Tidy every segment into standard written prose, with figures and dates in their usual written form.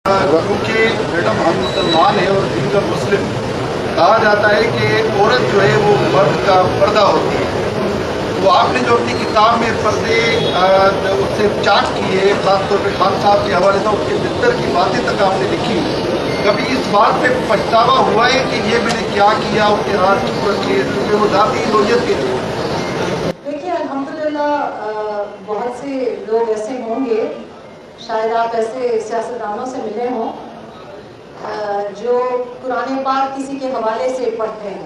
کیونکہ میڈم ہم مسلمان ہیں اور دین کا مسلم کہا جاتا ہے کہ عورت جو ہے وہ مرد کا پردہ ہوتی ہے. تو آپ نے جو اپنی کتاب میں پردے اس سے چارٹ کی ہے، خاص طور پہ خان صاحب کے حوالے سے اس کے بستر کی باتیں تک آپ نے لکھی، کبھی اس بات پہ پچھتاوا ہوا ہے کہ یہ میں نے کیا کیا اس کے ہاتھ چھپ رکھے کیونکہ وہ ذاتی نوعیت کے لیے؟ دیکھیے الحمدللہ بہت سے لوگ ایسے ہوں گے، شاید آپ ایسے سیاستدانوں سے ملے ہوں جو قرآن پاک کسی کے حوالے سے پڑھتے ہیں.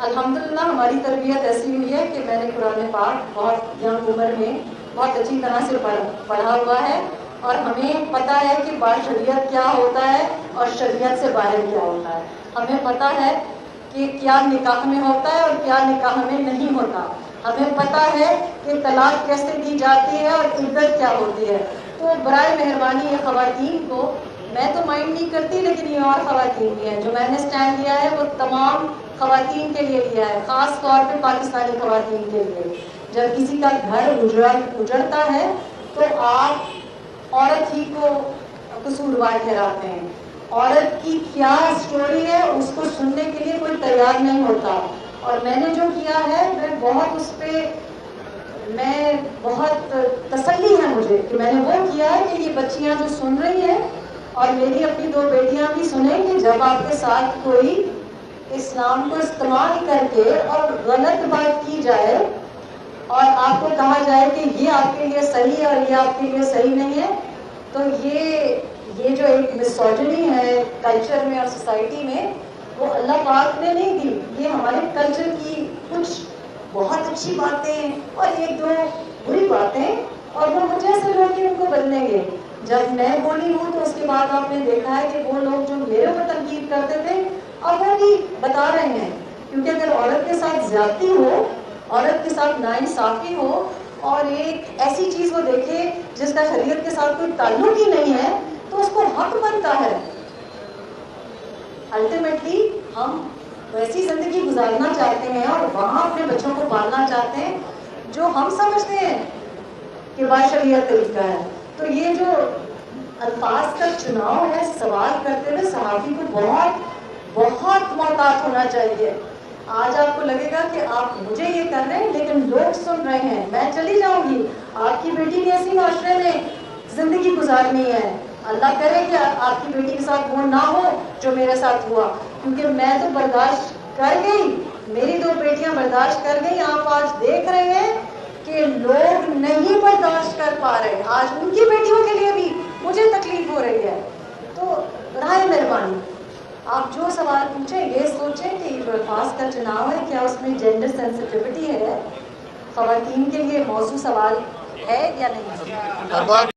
الحمدللہ ہماری تربیت ایسی ہوئی ہے کہ میں نے قرآن پاک بہت ینگ عمر میں بہت اچھی طرح سے پڑھا ہوا ہے، اور ہمیں پتہ ہے کہ باشریعت کیا ہوتا ہے اور شریعت سے باہر کیا ہوتا ہے. ہمیں پتہ ہے کہ کیا نکاح میں ہوتا ہے اور کیا نکاح میں نہیں ہوتا. ہمیں پتہ ہے کہ طلاق کیسے دی جاتی ہے اور عدت کیا ہوتی ہے. تو برائے مہربانی یہ خواتین کو، میں تو مائنڈ نہیں کرتی لیکن یہ اور خواتین بھی ہیں، جو میں نے اسٹینڈ لیا ہے وہ تمام خواتین کے لیے لیا ہے، خاص طور پہ پاکستانی خواتین کے لیے. جب کسی کا گھر اجڑتا ہے تو آپ عورت ہی کو قصوروار ٹھہراتے ہیں. عورت کی کیا سٹوری ہے اس کو سننے کے لیے کوئی تیار نہیں ہوتا. اور میں نے جو کیا ہے میں بہت اس پہ بہت تسلی ہے مجھے کہ میں نے وہ کیا ہے کہ یہ بچیاں جو سن رہی ہیں اور میری اپنی 2 بیٹیاں بھی سنیں کہ جب آپ کے ساتھ کوئی اسلام کو استعمال کر کے اور غلط بات کی جائے اور آپ کو کہا جائے کہ یہ آپ کے لیے صحیح ہے اور یہ آپ کے لیے صحیح نہیں ہے، تو یہ جو ایک مسوجنی ہے کلچر میں اور سوسائٹی میں، وہ اللہ پاک نے نہیں دی. یہ ہمارے کلچر کی کچھ بہت اچھی باتیں اور 1-2 بری باتیں، اور وہ مجھے ایسے لوگ ان کو بدلیں گے. جب میں بولی ہوں تو اس کے بعد آپ نے دیکھا ہے کہ وہ لوگ جو میرے اوپر تنقید کرتے تھے اب وہ بھی بتا رہے ہیں. کیونکہ اگر عورت کے ساتھ زیادتی ہو، عورت کے ساتھ ناانصافی ہو اور ایک ایسی چیز وہ دیکھے جس کا شریعت کے ساتھ کوئی تعلق ہی نہیں ہے، تو اس کو حق بنتا ہے. الٹیمیٹلی ہم ویسی زندگی گزارنا چاہتے ہیں اور وہاں اپنے بچوں کو پالنا چاہتے ہیں جو ہم سمجھتے ہیں کہ باشریعت طریقہ ہے. تو یہ جو الفاظ کا چناؤ ہے سوال کرتے ہوئے صحافی کو بہت بہت محتاط ہونا چاہیے. آج آپ کو لگے گا کہ آپ مجھے یہ کر رہے ہیں لیکن لوگ سن رہے ہیں، میں چلی جاؤں گی. آپ کی بیٹی نے ایسی معاشرے میں زندگی گزارنی ہے، اللہ کرے کہ آپ کی بیٹی کے ساتھ وہ نہ ہو جو میرے ساتھ ہوا، کیونکہ میں تو برداشت کر گئی، میری 2 بیٹیاں برداشت کر گئی. آپ آج دیکھ رہے ہیں کہ لوگ نہیں برداشت کر پا رہے، آج ان کی بیٹیوں کے لیے بھی مجھے تکلیف ہو رہی ہے. تو برائے مہربانی آپ جو سوال پوچھیں یہ سوچیں کہ جو الفاظ کا چناؤ ہے کیا اس میں جینڈر سینسٹیوٹی ہے، خواتین کے لیے موضوع سوال ہے یا نہیں.